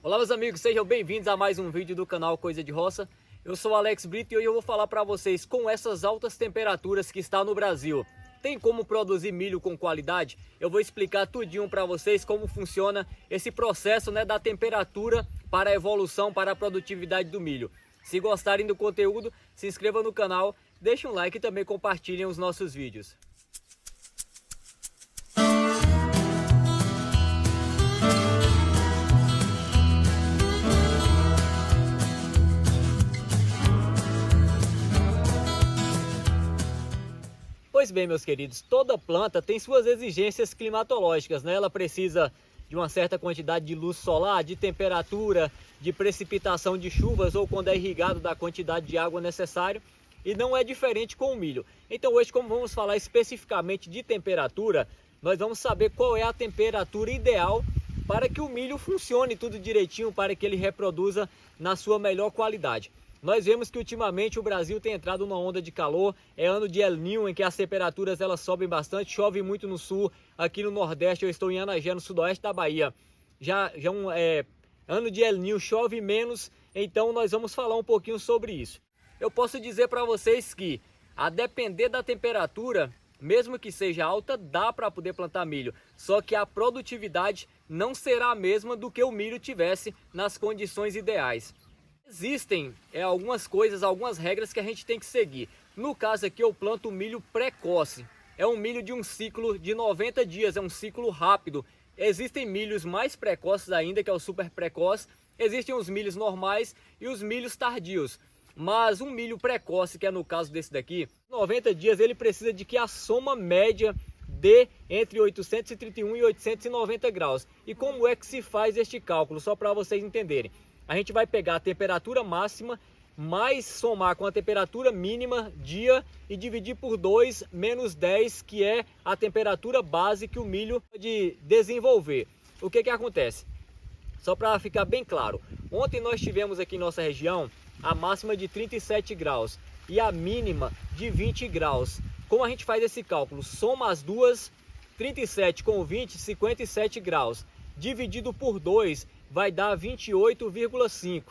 Olá meus amigos, sejam bem-vindos a mais um vídeo do canal Coisa de Roça. Eu sou Alex Brito e hoje eu vou falar para vocês, com essas altas temperaturas que está no Brasil, tem como produzir milho com qualidade? Eu vou explicar tudinho para vocês como funciona esse processo, da temperatura para a evolução, para a produtividade do milho. Se gostarem do conteúdo, se inscrevam no canal, deixem um like e também compartilhem os nossos vídeos. Pois bem, meus queridos, toda planta tem suas exigências climatológicas, Ela precisa de uma certa quantidade de luz solar, de temperatura, de precipitação de chuvas ou quando é irrigado da quantidade de água necessária. E não é diferente com o milho. Então hoje, como vamos falar especificamente de temperatura, nós vamos saber qual é a temperatura ideal para que o milho funcione tudo direitinho, para que ele reproduza na sua melhor qualidade. Nós vemos que ultimamente o Brasil tem entrado numa onda de calor, é ano de El Niño, em que as temperaturas elas sobem bastante, chove muito no sul, aqui no Nordeste, eu estou em Anagé, no sudoeste da Bahia. Ano de El Niño, chove menos, então nós vamos falar um pouquinho sobre isso. Eu posso dizer para vocês que, a depender da temperatura, mesmo que seja alta, dá para poder plantar milho, só que a produtividade não será a mesma do que o milho tivesse nas condições ideais. Existem algumas coisas, algumas regras que a gente tem que seguir. No caso aqui eu planto milho precoce. É um milho de um ciclo de 90 dias, é um ciclo rápido. Existem milhos mais precoces ainda, que é o super precoce. Existem os milhos normais e os milhos tardios. Mas um milho precoce, que é no caso desse daqui, 90 dias ele precisa de que a soma média dê entre 831 e 890 graus. E como é que se faz este cálculo? Só para vocês entenderem. A gente vai pegar a temperatura máxima, mais somar com a temperatura mínima dia e dividir por 2 menos 10, que é a temperatura base que o milho pode desenvolver. O que acontece? Só para ficar bem claro, ontem nós tivemos aqui em nossa região a máxima de 37 graus e a mínima de 20 graus. Como a gente faz esse cálculo? Soma as duas, 37 com 20, 57 graus, dividido por 2, vai dar 28,5.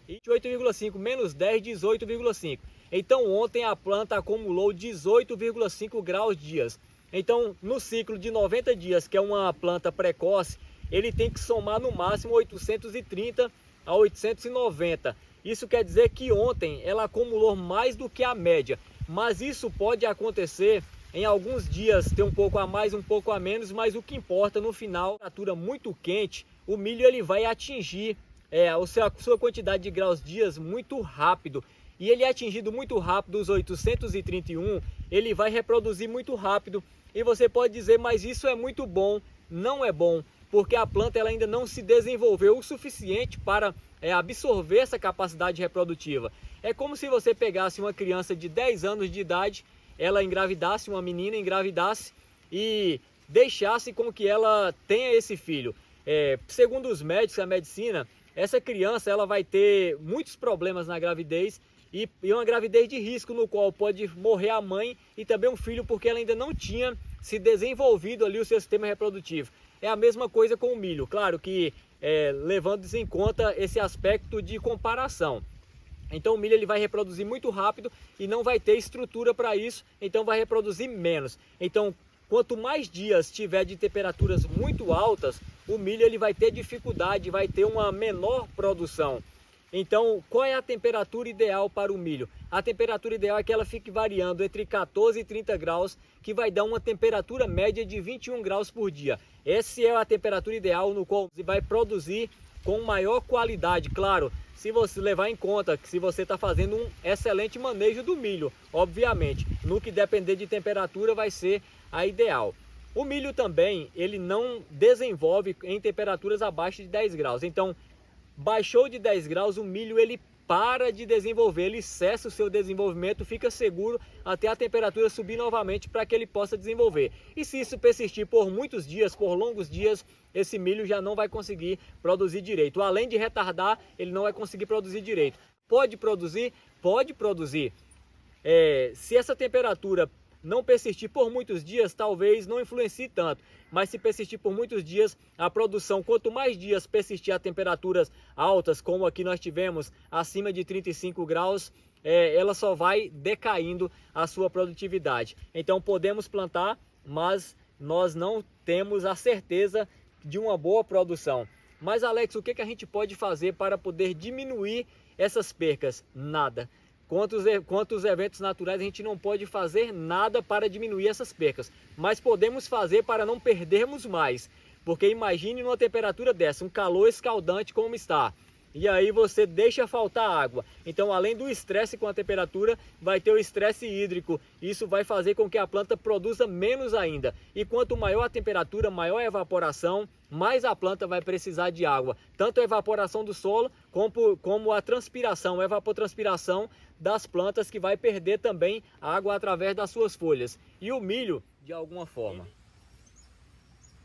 28,5 menos 10, 18,5. Então ontem a planta acumulou 18,5 graus dias. Então no ciclo de 90 dias, que é uma planta precoce, ele tem que somar no máximo 830 a 890. Isso quer dizer que ontem ela acumulou mais do que a média. Mas isso pode acontecer em alguns dias, ter um pouco a mais, um pouco a menos, mas o que importa no final, a temperatura muito quente, o milho ele vai atingir a sua quantidade de graus dias muito rápido. E ele é atingido muito rápido, os 831, ele vai reproduzir muito rápido. E você pode dizer, mas isso é muito bom. Não é bom, porque a planta ela ainda não se desenvolveu o suficiente para absorver essa capacidade reprodutiva. É como se você pegasse uma criança de 10 anos de idade, ela engravidasse, uma menina engravidasse e deixasse com que ela tenha esse filho. Segundo os médicos, a medicina, essa criança ela vai ter muitos problemas na gravidez e uma gravidez de risco, no qual pode morrer a mãe e também um filho, porque ela ainda não tinha se desenvolvido ali o seu sistema reprodutivo. É a mesma coisa com o milho, claro que levando em conta esse aspecto de comparação. Então o milho ele vai reproduzir muito rápido e não vai ter estrutura para isso, então vai reproduzir menos. Então quanto mais dias tiver de temperaturas muito altas, o milho ele vai ter dificuldade, vai ter uma menor produção. Então, qual é a temperatura ideal para o milho? A temperatura ideal é que ela fique variando entre 14 e 30 graus, que vai dar uma temperatura média de 21 graus por dia. Essa é a temperatura ideal no qual você vai produzir com maior qualidade. Claro, se você levar em conta que se você está fazendo um excelente manejo do milho, obviamente, no que depender de temperatura vai ser a ideal. O milho também, ele não desenvolve em temperaturas abaixo de 10 graus. Então, baixou de 10 graus, o milho ele para de desenvolver, ele cessa o seu desenvolvimento, fica seguro até a temperatura subir novamente para que ele possa desenvolver. E se isso persistir por muitos dias, por longos dias, esse milho já não vai conseguir produzir direito. Além de retardar, ele não vai conseguir produzir direito. Pode produzir? Pode produzir. Se essa temperatura não persistir por muitos dias, talvez não influencie tanto. Mas se persistir por muitos dias, a produção, quanto mais dias persistir a temperaturas altas, como aqui nós tivemos, acima de 35 graus, ela só vai decaindo a sua produtividade. Então podemos plantar, mas nós não temos a certeza de uma boa produção. Mas Alex, o que a gente pode fazer para poder diminuir essas percas? Nada. Quanto os eventos naturais, a gente não pode fazer nada para diminuir essas percas, mas podemos fazer para não perdermos mais, porque imagine numa temperatura dessa, um calor escaldante como está, e aí você deixa faltar água. Então, além do estresse com a temperatura, vai ter o estresse hídrico. Isso vai fazer com que a planta produza menos ainda. E quanto maior a temperatura, maior a evaporação, mais a planta vai precisar de água. Tanto a evaporação do solo, como a transpiração, a evapotranspiração das plantas, que vai perder também água através das suas folhas. E o milho, de alguma forma.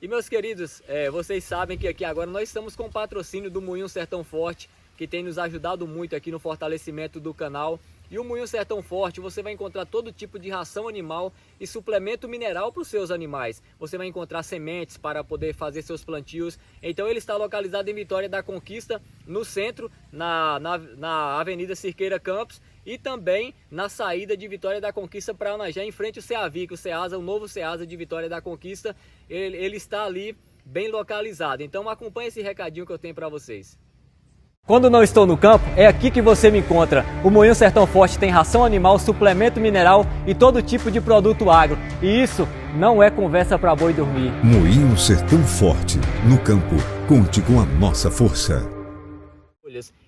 E meus queridos, vocês sabem que aqui agora nós estamos com o patrocínio do Moinho Sertão Forte, que tem nos ajudado muito aqui no fortalecimento do canal. E o Moinho Sertão Forte, você vai encontrar todo tipo de ração animal e suplemento mineral para os seus animais. Você vai encontrar sementes para poder fazer seus plantios. Então ele está localizado em Vitória da Conquista, no centro, na Avenida Cirqueira Campos, e também na saída de Vitória da Conquista para Anajá, em frente ao Ceavic, o Ceasa, o novo Ceasa de Vitória da Conquista. Ele está ali bem localizado. Então acompanhe esse recadinho que eu tenho para vocês. Quando não estou no campo, é aqui que você me encontra. O Moinho Sertão Forte tem ração animal, suplemento mineral e todo tipo de produto agro. E isso não é conversa para boi dormir. Moinho Sertão Forte. No campo, conte com a nossa força.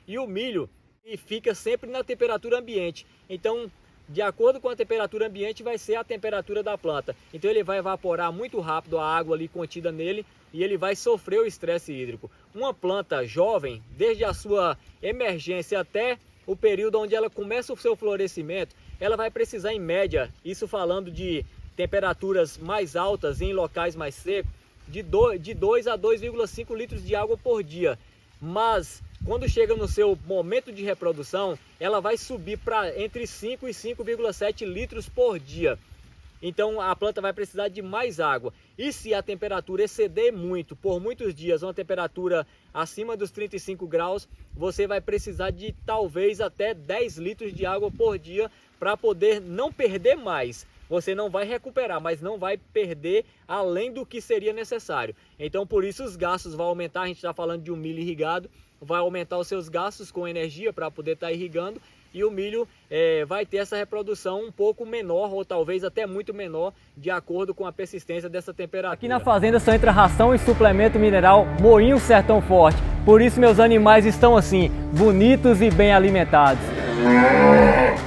E o milho fica sempre na temperatura ambiente. Então, de acordo com a temperatura ambiente, vai ser a temperatura da planta. Então ele vai evaporar muito rápido a água ali contida nele e ele vai sofrer o estresse hídrico. Uma planta jovem, desde a sua emergência até o período onde ela começa o seu florescimento, ela vai precisar, em média, isso falando de temperaturas mais altas em locais mais secos, de 2 a 2,5 litros de água por dia. Mas quando chega no seu momento de reprodução, ela vai subir para entre 5 e 5,7 litros por dia. Então a planta vai precisar de mais água. E se a temperatura exceder muito, por muitos dias, uma temperatura acima dos 35 graus, você vai precisar de talvez até 10 litros de água por dia para poder não perder mais. Você não vai recuperar, mas não vai perder além do que seria necessário. Então por isso os gastos vão aumentar. A gente está falando de um milho irrigado, vai aumentar os seus gastos com energia para poder estar irrigando, e o milho vai ter essa reprodução um pouco menor, ou talvez até muito menor, de acordo com a persistência dessa temperatura. Aqui na fazenda só entra ração e suplemento mineral Moinho Sertão Forte. Por isso meus animais estão assim, bonitos e bem alimentados.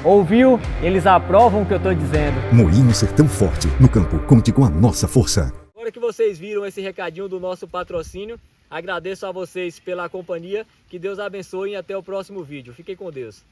Ouviu? Eles aprovam o que eu estou dizendo. Moinho Sertão Forte. No campo, conte com a nossa força. Agora que vocês viram esse recadinho do nosso patrocínio, agradeço a vocês pela companhia. Que Deus abençoe e até o próximo vídeo. Fiquem com Deus.